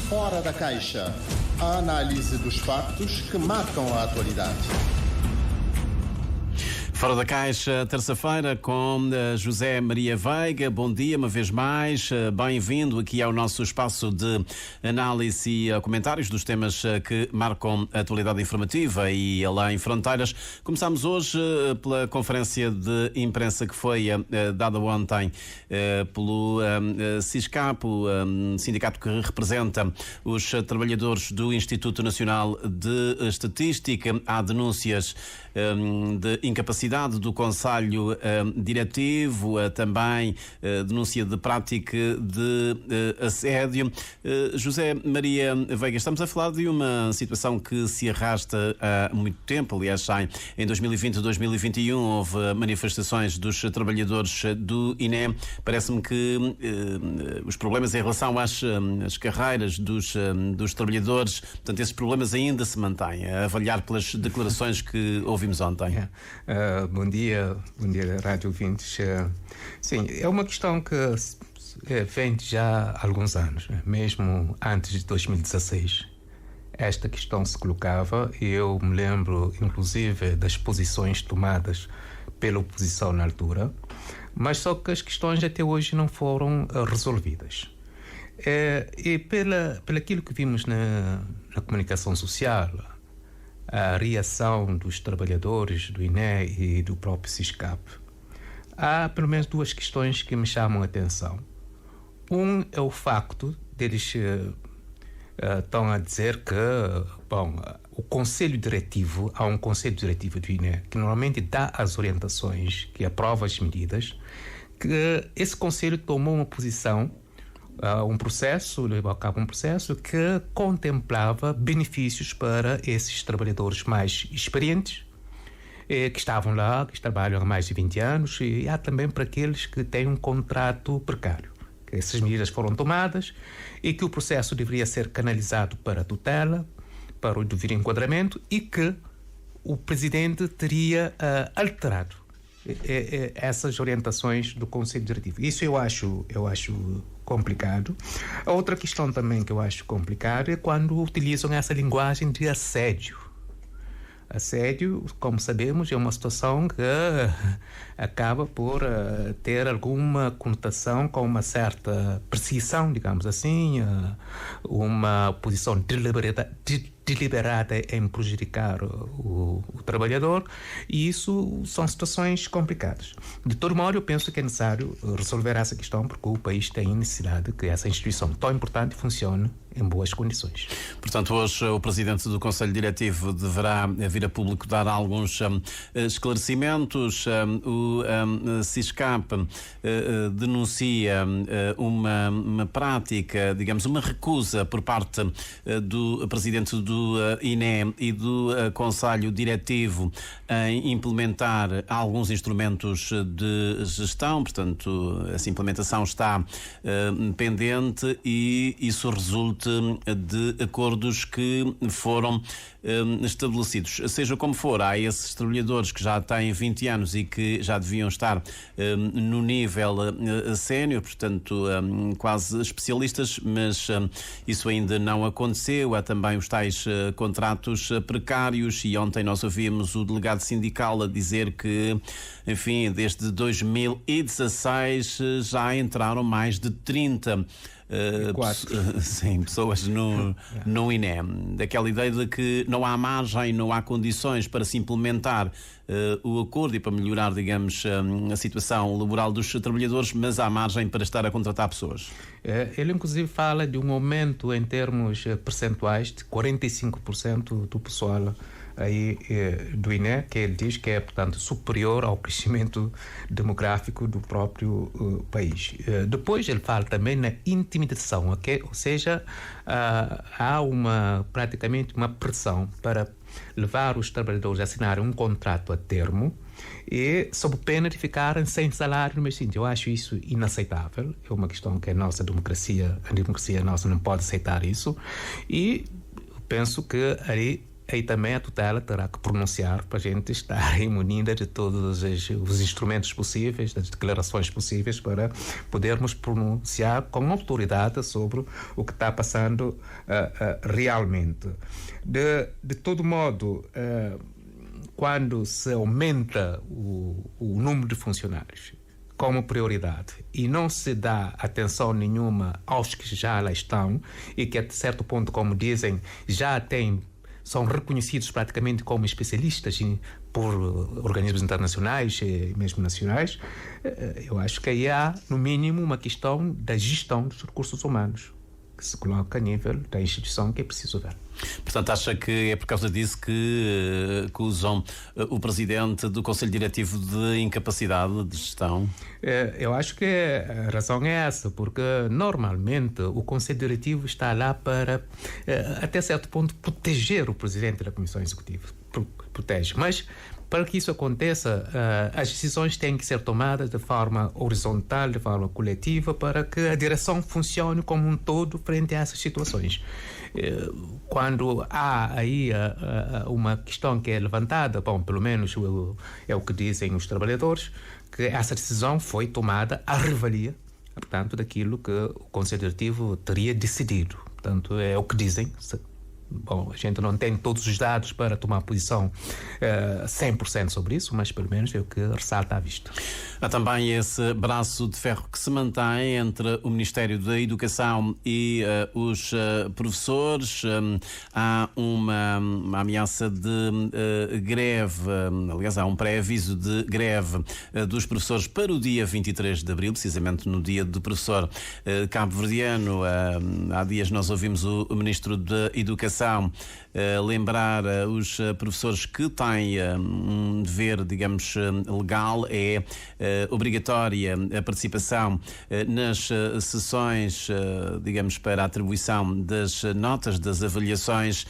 Fora da Caixa. A análise dos fatos que marcam a atualidade. Fora da Caixa, terça-feira, com José Maria Veiga. Bom dia, uma vez mais. Bem-vindo aqui ao nosso espaço de análise e comentários dos temas que marcam a atualidade informativa e além fronteiras. Começamos hoje pela conferência de imprensa que foi dada ontem pelo SISCAP, o sindicato que representa os trabalhadores do Instituto Nacional de Estatística. Há denúncias de incapacidade do Conselho Diretivo, também denúncia de prática de assédio. José Maria Veiga, estamos a falar de uma situação que se arrasta há muito tempo. Aliás, já em 2020 e 2021 houve manifestações dos trabalhadores do INE. Parece-me que os problemas em relação às carreiras dos trabalhadores, portanto, esses problemas ainda se mantêm, a avaliar pelas declarações que ouvimos ontem. Bom dia, Rádio Ouvintes. Sim, é uma questão que vem já há alguns anos, mesmo antes de 2016. Esta questão se colocava e eu me lembro, inclusive, das posições tomadas pela oposição na altura, mas só que as questões até hoje não foram resolvidas. E pelaquilo que vimos na comunicação social, a reação dos trabalhadores do INE e do próprio SISCAP, há pelo menos duas questões que me chamam a atenção. Um é o facto deles estão a dizer que, o Conselho Diretivo, há um Conselho Diretivo do INE que normalmente dá as orientações, que aprova as medidas, que esse Conselho tomou uma posição, levou a cabo um processo que contemplava benefícios para esses trabalhadores mais experientes, que estavam lá, que trabalham há mais de 20 anos, e há também para aqueles que têm um contrato precário. Que essas medidas foram tomadas e que o processo deveria ser canalizado para a tutela, para o devido enquadramento, e que o Presidente teria alterado essas orientações do Conselho Diretivo. Isso eu acho complicado. A outra questão também que eu acho complicada é quando utilizam essa linguagem de assédio. Assédio, como sabemos, é uma situação que acaba por ter alguma conotação com uma certa perseguição, digamos assim, uma posição deliberada em prejudicar o trabalhador, e isso são situações complicadas. De todo modo, eu penso que é necessário resolver essa questão, porque o país tem necessidade que essa instituição tão importante funcione em boas condições. Portanto, hoje o Presidente do Conselho Diretivo deverá vir a público dar alguns esclarecimentos. O SISCAP denuncia uma prática, digamos, uma recusa por parte do Presidente do INE e do Conselho Diretivo em implementar alguns instrumentos de gestão. Portanto, essa implementação está pendente e isso resulta de acordos que foram estabelecidos. Seja como for, há esses trabalhadores que já têm 20 anos e que já deviam estar no nível sénior, portanto quase especialistas, mas isso ainda não aconteceu. Há também os tais contratos precários, e ontem nós ouvimos o delegado sindical a dizer que, enfim, desde 2016 já entraram mais de 30 pessoas no INE. Daquela ideia de que não há margem, não há condições para se implementar o acordo e para melhorar, digamos, a situação laboral dos trabalhadores, mas há margem para estar a contratar pessoas. Ele, inclusive, fala de um aumento em termos percentuais de 45% do pessoal aí do INE, que ele diz que é, portanto, superior ao crescimento demográfico do próprio país. Depois ele fala também na intimidação, okay? Ou seja, há praticamente uma pressão para levar os trabalhadores a assinarem um contrato a termo e sob pena de ficarem sem salário no mês seguinte. Eu acho isso inaceitável. É uma questão que a democracia nossa não pode aceitar isso, e penso que aí aí também a tutela terá que pronunciar para a gente estar imunida de todos os instrumentos possíveis, das declarações possíveis, para podermos pronunciar com autoridade sobre o que está passando realmente. De todo modo, quando se aumenta o número de funcionários como prioridade e não se dá atenção nenhuma aos que já lá estão e que, a certo ponto, como dizem, são reconhecidos praticamente como especialistas por organismos internacionais e mesmo nacionais, eu acho que aí há, no mínimo, uma questão da gestão dos recursos humanos, que se coloca a nível da instituição, que é preciso ver. Portanto, acha que é por causa disso que acusam o presidente do Conselho Diretivo de incapacidade de gestão? Eu acho que a razão é essa, porque normalmente o Conselho Diretivo está lá para, até certo ponto, proteger o presidente da Comissão Executiva. Protege. Mas, para que isso aconteça, as decisões têm que ser tomadas de forma horizontal, de forma coletiva, para que a direção funcione como um todo frente a essas situações. Quando há aí uma questão que é levantada, bom, pelo menos é o que dizem os trabalhadores, que essa decisão foi tomada à revalia, portanto, daquilo que o Conselho Diretivo teria decidido. Portanto, é o que dizem. Bom, a gente não tem todos os dados para tomar posição 100% sobre isso, mas pelo menos é o que ressalta à vista. Há também esse braço de ferro que se mantém entre o Ministério da Educação e os professores. Há uma ameaça de greve, aliás, há um pré-aviso de greve dos professores para o dia 23 de abril, precisamente no dia do professor cabo-verdiano. Há dias nós ouvimos o Ministro da Educação lembrar os professores que têm um dever, digamos, legal, é obrigatória a participação nas sessões, digamos, para a atribuição das notas, das avaliações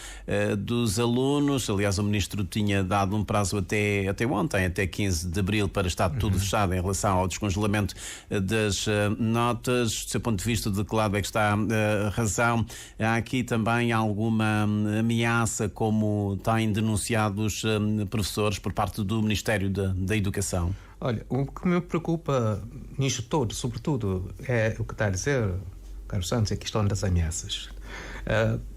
dos alunos. Aliás, o Ministro tinha dado um prazo até ontem, até 15 de abril, para estar tudo fechado em relação ao descongelamento das notas. Do seu ponto de vista, de que lado é que está a razão? Há aqui também alguma ameaça, como têm denunciado os professores, por parte do Ministério da Educação? Olha, o que me preocupa nisto todo, sobretudo, é o que está a dizer, Carlos Santos, é a questão das ameaças.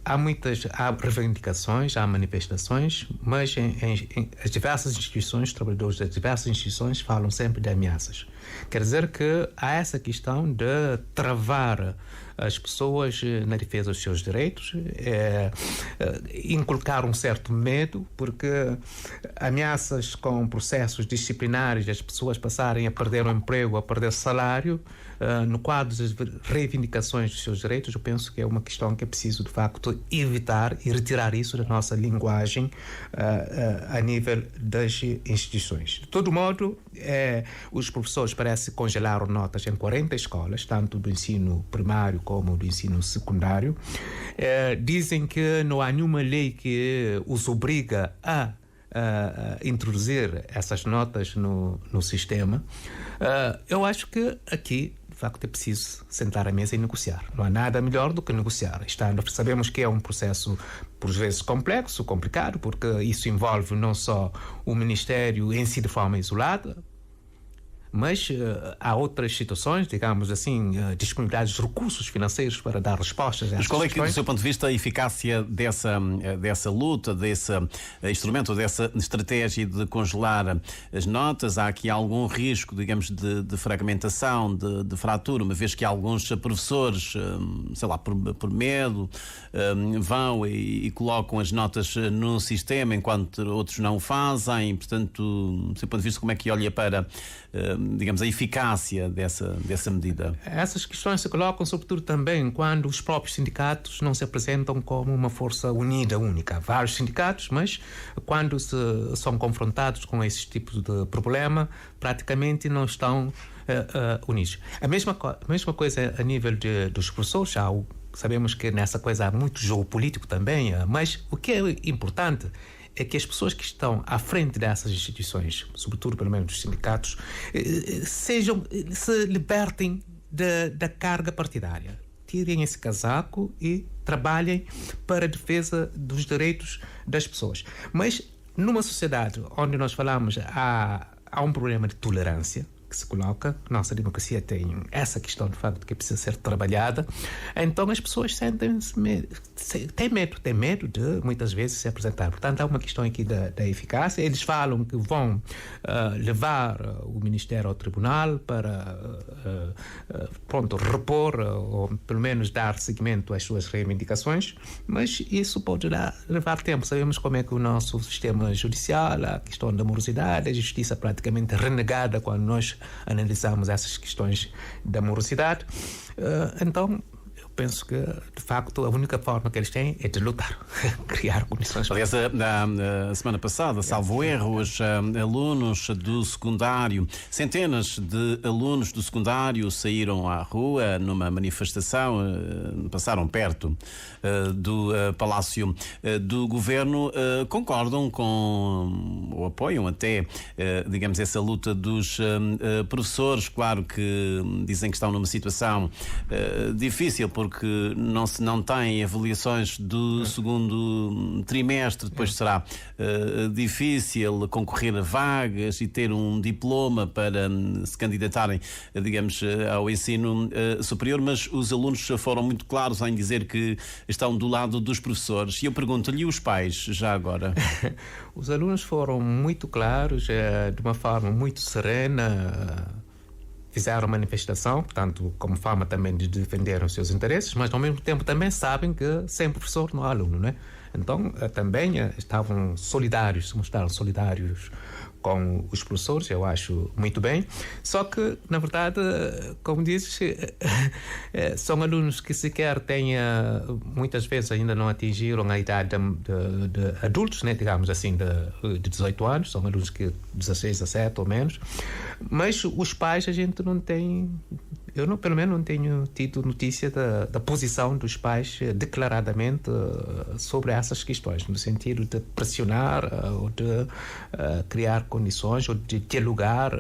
Há reivindicações, há manifestações, mas as diversas instituições, os trabalhadores das diversas instituições falam sempre de ameaças. Quer dizer que há essa questão de travar as pessoas na defesa dos seus direitos, inculcar um certo medo, porque ameaças com processos disciplinares, as pessoas passarem a perder o emprego, a perder salário, no quadro das reivindicações dos seus direitos, eu penso que é uma questão que é preciso, de facto, evitar e retirar isso da nossa linguagem a nível das instituições. De todo modo, os professores parecem congelar notas em 40 escolas, tanto do ensino primário como do ensino secundário. Dizem que não há nenhuma lei que os obriga a introduzir essas notas no sistema. Eu acho que aqui, de facto, é preciso sentar à mesa e negociar. Não há nada melhor do que negociar. Sabemos que é um processo, por vezes, complexo, complicado, porque isso envolve não só o Ministério em si de forma isolada, mas há outras situações, digamos assim, disponibilidade de recursos financeiros para dar respostas a essas questões. Mas qual é que, do seu ponto de vista, a eficácia dessa luta, desse instrumento, dessa estratégia de congelar as notas? Há aqui algum risco, digamos, de fragmentação, de fratura, uma vez que alguns professores, sei lá, por medo, vão e colocam as notas no sistema, enquanto outros não o fazem. Portanto, do seu ponto de vista, como é que olha para, digamos, a eficácia dessa medida? Essas questões se colocam sobretudo também quando os próprios sindicatos não se apresentam como uma força unida, única. Há vários sindicatos, mas quando são confrontados com esse tipo de problema, praticamente não estão unidos. A mesma coisa a nível dos professores. Sabemos que nessa coisa há muito jogo político também, mas o que é importante é que as pessoas que estão à frente dessas instituições, sobretudo pelo menos dos sindicatos, se libertem da carga partidária. tirem esse casaco e trabalhem para a defesa dos direitos das pessoas. Mas numa sociedade onde nós falamos há um problema de tolerância que se coloca, nossa democracia tem essa questão de facto que precisa ser trabalhada, então as pessoas têm medo de muitas vezes se apresentar. Portanto, há uma questão aqui da eficácia. Eles falam que vão levar o Ministério ao tribunal para repor ou pelo menos dar seguimento às suas reivindicações, mas isso pode levar tempo. Sabemos como é que o nosso sistema judicial, a questão da morosidade, a justiça praticamente renegada quando nós analisamos essas questões da morosidade. Então, eu penso que, de facto, a única forma que eles têm é de lutar, criar condições. Aliás, a semana passada, salvo erro, os alunos do secundário, centenas de alunos do secundário saíram à rua numa manifestação, passaram perto do Palácio do Governo, concordam com, ou apoiam até, digamos, essa luta dos professores. Claro que dizem que estão numa situação difícil, porque não têm avaliações do segundo trimestre, depois será difícil concorrer a vagas e ter um diploma para se candidatarem, digamos, ao ensino superior, mas os alunos foram muito claros em dizer que estão do lado dos professores. E eu pergunto-lhe, os pais, já agora? Os alunos foram muito claros, de uma forma muito serena, fizeram manifestação, portanto, como forma também de defender os seus interesses, mas ao mesmo tempo também sabem que sem professor não há aluno, né? Então, também estavam solidários, se mostraram solidários com os professores, eu acho muito bem. Só que, na verdade, como dizes, são alunos que sequer têm, muitas vezes ainda não atingiram a idade de adultos, né, digamos assim, de 18 anos, são alunos que 16, 17 ou menos. Mas os pais a gente não tem, pelo menos não tenho tido notícia da posição dos pais declaradamente sobre essas questões, no sentido de pressionar ou de criar condições ou de dialogar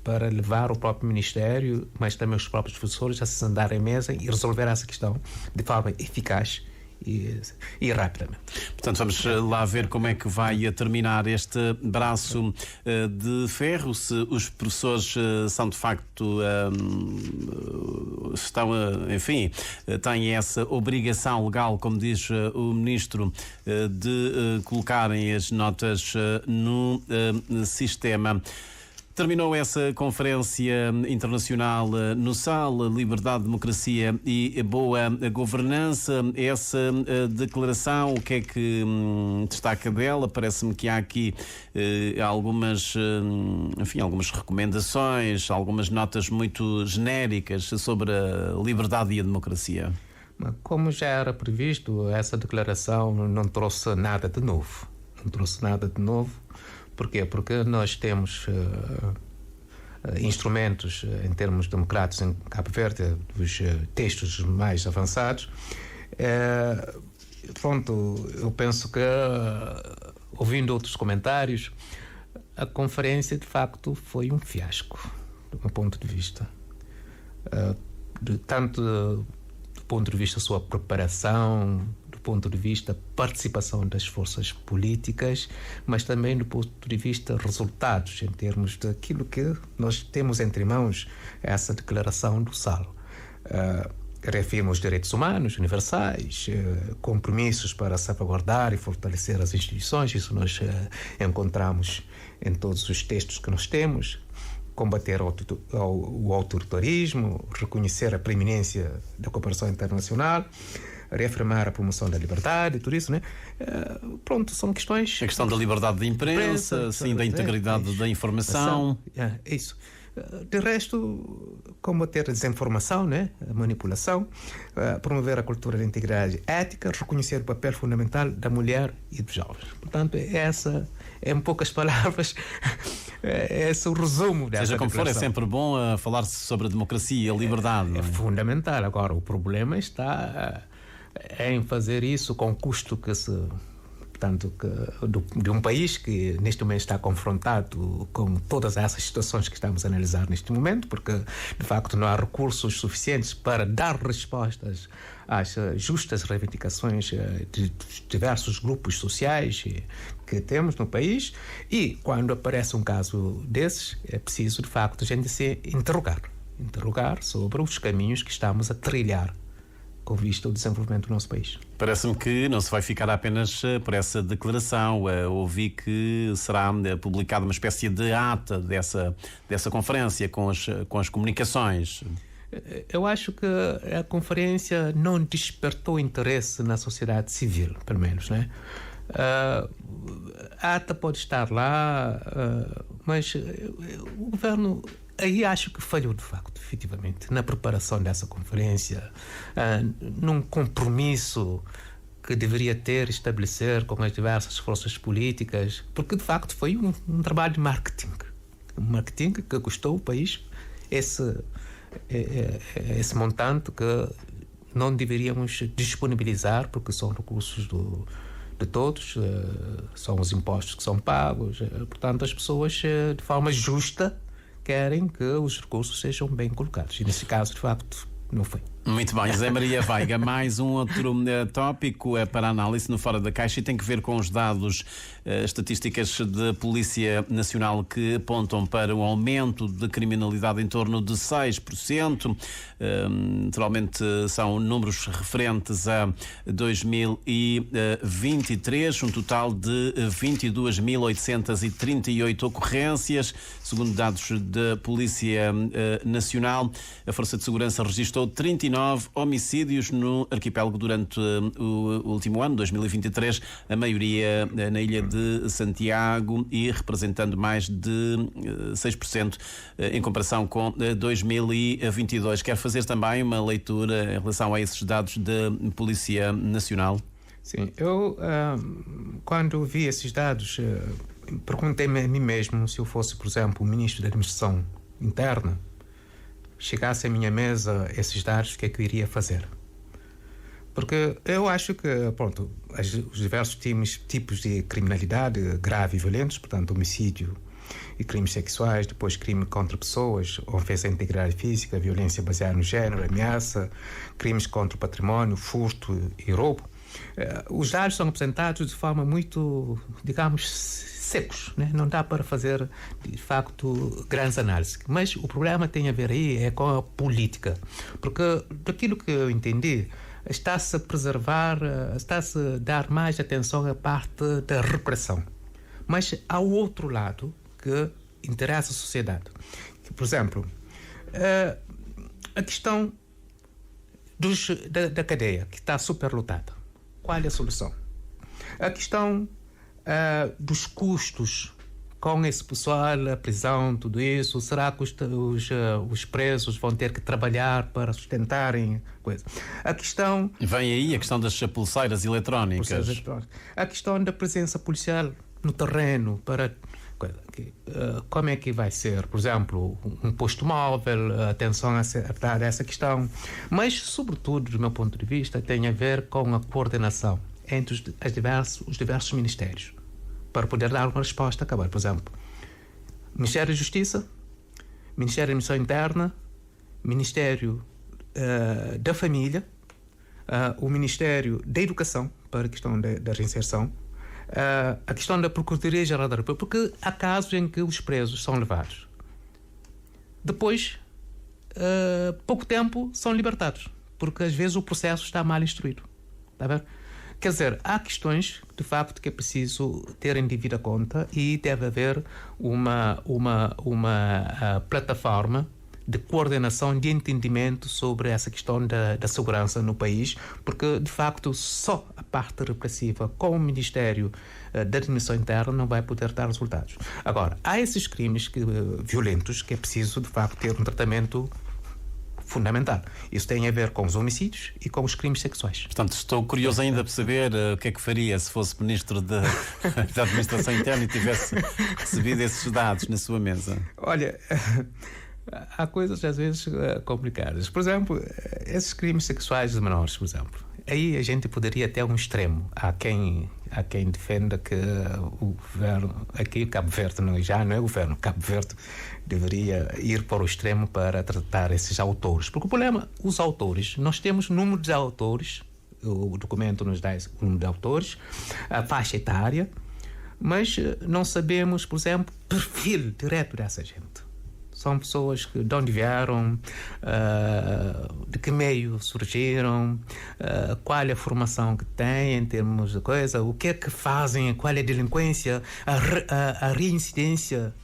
para levar o próprio Ministério, mas também os próprios professores a se sentar em mesa e resolver essa questão de forma eficaz e rapidamente. Portanto, vamos lá ver como é que vai terminar este braço de ferro, se os professores são de facto enfim, têm essa obrigação legal, como diz o Ministro, de colocarem as notas no sistema. Terminou essa conferência internacional no SAL, Liberdade, Democracia e Boa Governança. Essa declaração, o que é que destaca dela? Parece-me que há aqui algumas recomendações, algumas notas muito genéricas sobre a liberdade e a democracia. Como já era previsto, essa declaração não trouxe nada de novo. Porquê? Porque nós temos instrumentos em termos democráticos em Cabo Verde, dos textos mais avançados. Eu penso que, ouvindo outros comentários, a conferência de facto foi um fiasco, do meu ponto de vista. Tanto do ponto de vista da sua preparação, do ponto de vista da participação das forças políticas, mas também do ponto de vista resultados, em termos daquilo que nós temos entre mãos, essa declaração do SAL. Reafirma os direitos humanos universais, compromissos para salvaguardar e fortalecer as instituições, isso nós encontramos em todos os textos que nós temos, combater o autoritarismo, reconhecer a preeminência da cooperação internacional, reafirmar a promoção da liberdade, tudo isso, né? São questões... A questão da liberdade de imprensa, sim, da integridade da informação. Isso. De resto, combater a desinformação, né? A manipulação, promover a cultura da integridade ética, reconhecer o papel fundamental da mulher e dos jovens. Portanto, essa é, em poucas palavras, esse é o resumo dessa Seja como for, é declaração. sempre bom falar sobre a democracia e a liberdade. É fundamental. Agora, o problema está em fazer isso com o custo que se portanto, de um país que neste momento está confrontado com todas essas situações que estamos a analisar neste momento, porque de facto não há recursos suficientes para dar respostas às justas reivindicações de diversos grupos sociais que temos no país, e quando aparece um caso desses é preciso de facto a gente se interrogar sobre os caminhos que estamos a trilhar com vista ao desenvolvimento do nosso país. Parece-me que não se vai ficar apenas por essa declaração. Ouvi que será publicada uma espécie de ata dessa conferência com as comunicações. Eu acho que a conferência não despertou interesse na sociedade civil, pelo menos, né? A ata pode estar lá, mas o governo aí acho que falhou de facto, efetivamente, na preparação dessa conferência, num compromisso que deveria estabelecer com as diversas forças políticas, porque de facto foi um trabalho de marketing. Um marketing que custou o país esse montante que não deveríamos disponibilizar, porque são recursos de todos, são os impostos que são pagos, portanto as pessoas de forma justa querem que os recursos sejam bem colocados. E nesse caso, de facto, não foi. Muito bem, José Maria Veiga, mais um outro tópico para análise no Fora da Caixa e tem que ver com os dados estatísticas da Polícia Nacional que apontam para um aumento de criminalidade em torno de 6%. Naturalmente são números referentes a 2023, um total de 22.838 ocorrências. Segundo dados da Polícia Nacional, a Força de Segurança registrou 39 homicídios no arquipélago durante o último ano, 2023, a maioria na ilha de Santiago e representando mais de 6% em comparação com 2022. Quer fazer também uma leitura em relação a esses dados da Polícia Nacional? Sim, eu quando vi esses dados perguntei-me a mim mesmo se eu fosse, por exemplo, o Ministro da Administração Interna, chegasse à minha mesa esses dados, o que é que eu iria fazer? Porque eu acho que, pronto, os diversos tipos de criminalidade grave e violentos, portanto, homicídio e crimes sexuais, depois crime contra pessoas, ofensa à integridade física, violência baseada no género, ameaça, crimes contra o património, furto e roubo. Os dados são apresentados de forma muito, digamos, secos, né? Não dá para fazer, de facto, grandes análises. Mas o problema tem a ver aí é com a política. Porque, daquilo que eu entendi, está-se a preservar, está-se a dar mais atenção à parte da repressão. Mas há o outro lado que interessa a sociedade. Por exemplo, a questão da cadeia, que está superlotada. Qual é a solução? A questão dos custos com esse pessoal, a prisão, tudo isso. Será que os presos vão ter que trabalhar para sustentarem coisa? A questão... Vem aí a questão das pulseiras eletrónicas. A questão da presença policial no terreno para... Como é que vai ser, por exemplo, um posto móvel, atenção a dar essa questão, mas sobretudo do meu ponto de vista tem a ver com a coordenação entre os diversos ministérios para poder dar uma resposta a acabar. Por exemplo, Ministério da Justiça, Ministério da Administração Interna, Ministério da Família, o Ministério da Educação para a questão da reinserção, a questão da Procuradoria-Geral da República, porque há casos em que os presos são levados. Depois, pouco tempo, são libertados, porque às vezes o processo está mal instruído. Está a ver? Quer dizer, há questões, de facto, que é preciso ter em devida conta e deve haver uma plataforma de coordenação, de entendimento sobre essa questão da segurança no país, porque, de facto, só a parte repressiva com o Ministério da Administração Interna não vai poder dar resultados. Agora, há esses crimes violentos que é preciso, de facto, ter um tratamento fundamental. Isso tem a ver com os homicídios e com os crimes sexuais. Portanto, estou curioso ainda por saber o que é que faria se fosse Ministro da Administração Interna e tivesse recebido esses dados na sua mesa. Olha, há coisas às vezes complicadas. Por exemplo, esses crimes sexuais de menores, por exemplo. Aí a gente poderia ter um extremo. Há quem defenda que o governo, aqui Cabo Verde já não é governo, Cabo Verde deveria ir para o extremo para tratar esses autores. Porque o problema, os autores, nós temos número de autores, o documento nos dá o número de autores, a faixa etária, mas não sabemos, por exemplo, perfil direto dessa gente. São pessoas que de onde vieram, de que meio surgiram, qual é a formação que têm em termos de coisa, o que é que fazem, qual é a delinquência, a reincidência.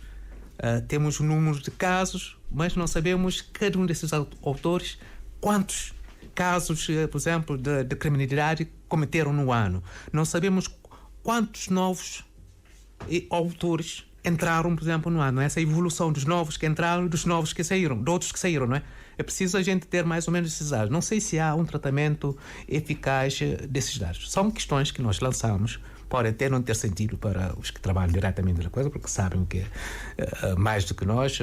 Temos números de casos, mas não sabemos cada um desses autores quantos casos, por exemplo, de criminalidade cometeram no ano. Não sabemos quantos novos autores entraram, por exemplo, no ano. Essa evolução dos novos que entraram e dos novos que saíram, de outros que saíram, não é? É preciso a gente ter mais ou menos esses dados. Não sei se há um tratamento eficaz desses dados. São questões que nós lançamos, podem até não ter sentido para os que trabalham diretamente na coisa, porque sabem que mais do que nós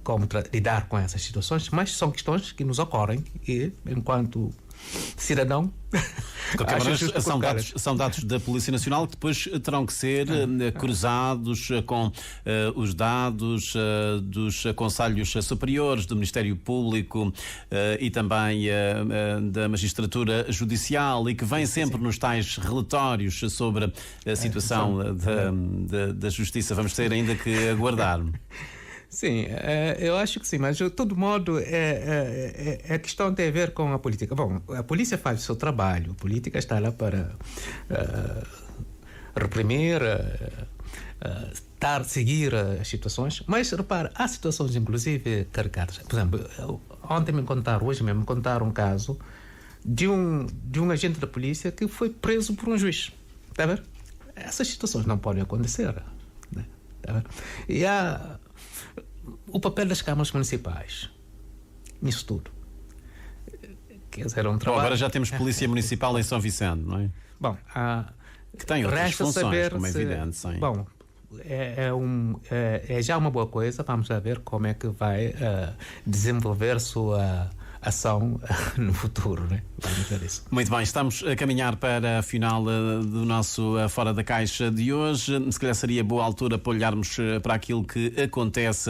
como lidar com essas situações, mas são questões que nos ocorrem e, enquanto cidadão, de qualquer maneira, são dados da Polícia Nacional que depois terão que ser cruzados com os dados dos Conselhos Superiores, do Ministério Público e também da Magistratura Judicial, e que vem sempre nos tais relatórios sobre a situação da Justiça. Vamos ter ainda que aguardar. Sim, eu acho que sim, mas de todo modo a questão tem a ver com a política. Bom, a polícia faz o seu trabalho, a política está lá para reprimir, seguir as situações, mas repara, há situações inclusive caricatas. Por exemplo, hoje mesmo me contaram um caso de um agente da polícia que foi preso por um juiz. Está a ver? Essas situações não podem acontecer, né? Está a ver? E há o papel das câmaras municipais nisso tudo. Quer dizer, um trabalho... Agora já temos Polícia Municipal em São Vicente, não é? Bom, que tem outras funções, como é evidente. Sim. Bom, é já uma boa coisa. Vamos ver como é que vai desenvolver sua ação no futuro, né? Vamos ver isso. Muito bem, estamos a caminhar para a final do nosso Fora da Caixa de hoje. Se calhar seria boa altura para olharmos para aquilo que acontece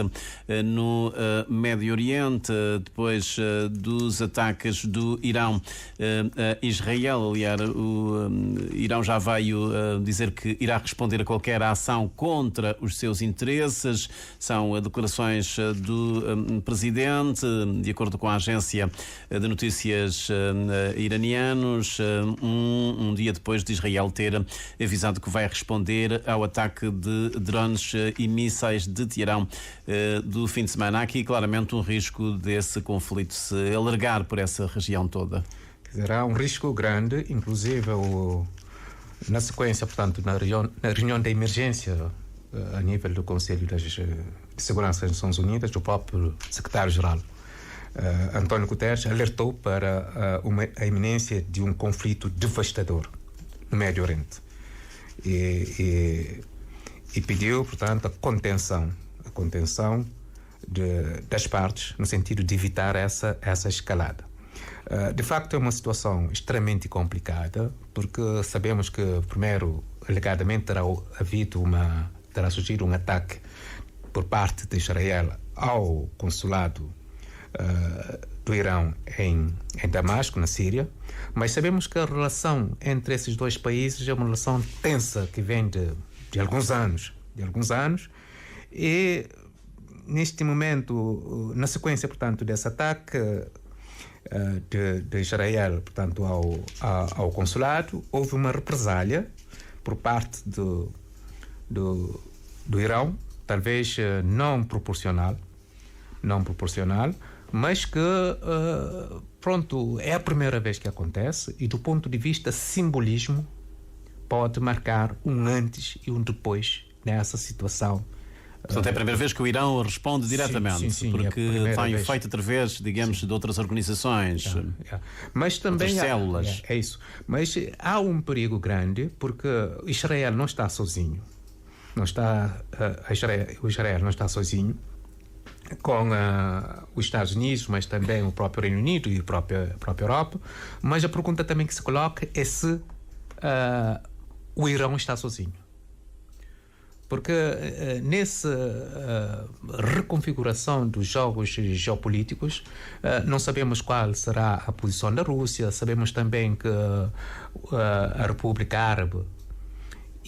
no Médio Oriente, depois dos ataques do Irão a Israel. Aliás, o Irão já veio dizer que irá responder a qualquer ação contra os seus interesses. São declarações do presidente, de acordo com a agência de notícias iranianos, um dia depois de Israel ter avisado que vai responder ao ataque de drones e mísseis de Teherão do fim de semana. Há aqui claramente um risco desse conflito se alargar por essa região toda. Quer dizer, há um risco grande, inclusive na sequência, portanto, na reunião da emergência a nível do Conselho de Segurança das Nações Unidas, do próprio secretário-geral António Guterres alertou para a iminência de um conflito devastador no Médio Oriente e pediu, portanto, a contenção das partes no sentido de evitar essa escalada. De facto, é uma situação extremamente complicada, porque sabemos que, primeiro, alegadamente terá surgido um ataque por parte de Israel ao consulado do Irão em Damasco, na Síria, mas sabemos que a relação entre esses dois países é uma relação tensa que vem de alguns anos, e neste momento, na sequência, portanto, desse ataque de Israel, portanto, ao consulado, houve uma represália por parte do Irão, talvez não proporcional, mas que, pronto, é a primeira vez que acontece e, do ponto de vista simbolismo, pode marcar um antes e um depois nessa situação. Portanto, é a primeira vez que o Irão responde diretamente, sim, porque tem feito através, digamos, de outras organizações, mas também outras células. É isso. Mas há um perigo grande, porque Israel não está sozinho. O Israel não está sozinho. com os Estados Unidos, mas também o próprio Reino Unido e a própria Europa. Mas a pergunta também que se coloca é se o Irão está sozinho. Porque nessa reconfiguração dos jogos geopolíticos, não sabemos qual será a posição da Rússia, sabemos também que a República Árabe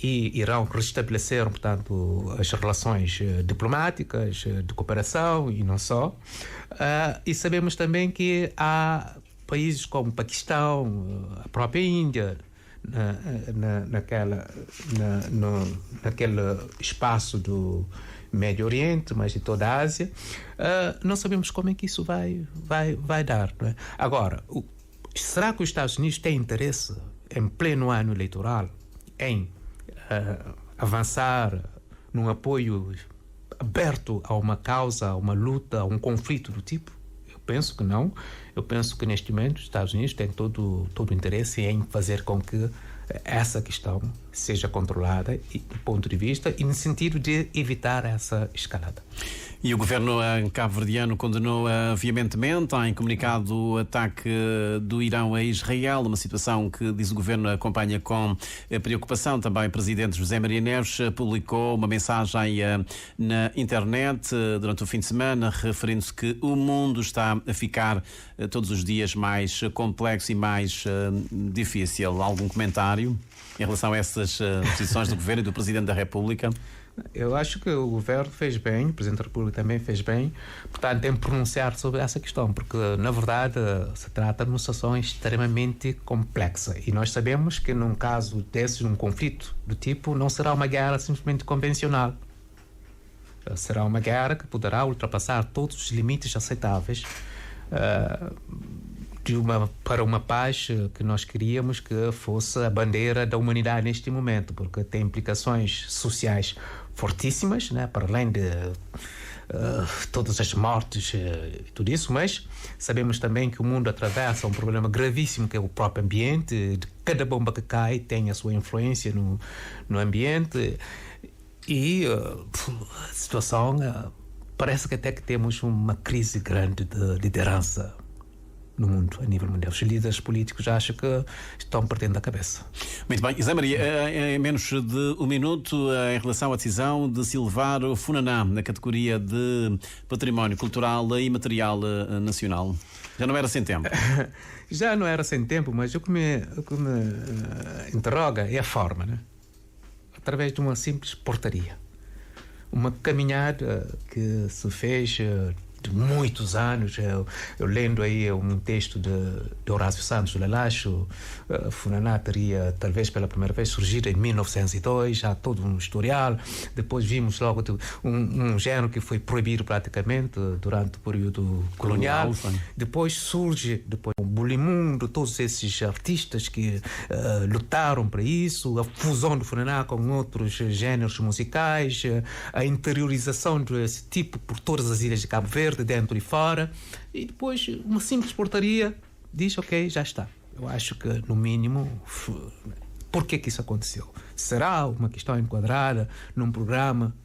e Irão restabeleceram, portanto, as relações diplomáticas, de cooperação e não só. E sabemos também que há países como o Paquistão, a própria Índia, naquele espaço do Médio Oriente, mas de toda a Ásia, não sabemos como é que isso vai dar. Não é? Agora, será que os Estados Unidos têm interesse, em pleno ano eleitoral, em avançar num apoio aberto a uma causa, a uma luta, a um conflito do tipo? Eu penso que não. Eu penso que neste momento os Estados Unidos têm todo o interesse em fazer com que essa questão seja controlada do ponto de vista e no sentido de evitar essa escalada. E o governo cabo-verdiano condenou veementemente em comunicado o ataque do Irão a Israel, uma situação que, diz o governo, acompanha com preocupação. Também o presidente José Maria Neves publicou uma mensagem na internet durante o fim de semana, referindo-se que o mundo está a ficar todos os dias mais complexo e mais difícil. Algum comentário em relação a essas posições do governo e do presidente da República? Eu acho que o governo fez bem, o Presidente da República também fez bem, portanto, em pronunciar sobre essa questão, porque, na verdade, se trata de uma situação extremamente complexa. E nós sabemos que, num caso desses, num conflito do tipo, não será uma guerra simplesmente convencional. Será uma guerra que poderá ultrapassar todos os limites aceitáveis para uma paz que nós queríamos que fosse a bandeira da humanidade neste momento, porque tem implicações sociais fortíssimas, né, para além de todas as mortes e tudo isso, mas sabemos também que o mundo atravessa um problema gravíssimo que é o próprio ambiente. Cada bomba que cai tem a sua influência no ambiente e a situação parece que até que temos uma crise grande de liderança no mundo, a nível mundial. Os líderes políticos acham que estão perdendo a cabeça. Muito bem. Zé Maria, em menos de um minuto, em relação à decisão de se elevar o Funaná na categoria de Património Cultural e Material Nacional. Já não era sem tempo? Já não era sem tempo, mas o que me interroga é a forma, né? Através de uma simples portaria. Uma caminhada que se fez de muitos anos. Eu lendo aí um texto de Horácio Santos do Lelacho, Funaná teria talvez pela primeira vez surgido em 1902, já todo um historial. Depois vimos logo um género que foi proibido praticamente durante o período colonial. Depois surge o Bulimundo, todos esses artistas que lutaram para isso, a fusão do Funaná com outros géneros musicais, a interiorização desse tipo por todas as ilhas de Cabo Verde, dentro e fora, e depois uma simples portaria diz, ok, já está. Eu acho que, no mínimo, por que isso aconteceu? Será uma questão enquadrada num programa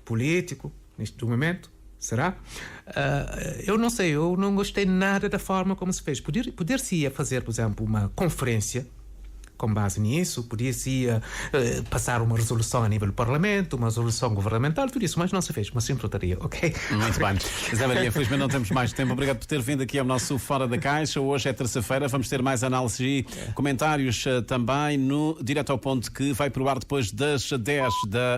político, neste momento? Será? Eu não sei, eu não gostei nada da forma como se fez. Poder-se-ia fazer, por exemplo, uma conferência com base nisso, podia-se passar uma resolução a nível do Parlamento, uma resolução governamental, tudo isso, mas não se fez, uma simples portaria, ok? Muito bem. Zé Maria, infelizmente não temos mais tempo. Obrigado por ter vindo aqui ao nosso Fora da Caixa. Hoje é terça-feira, vamos ter mais análises e comentários também no Direto ao Ponto, que vai pro ar depois das 10 da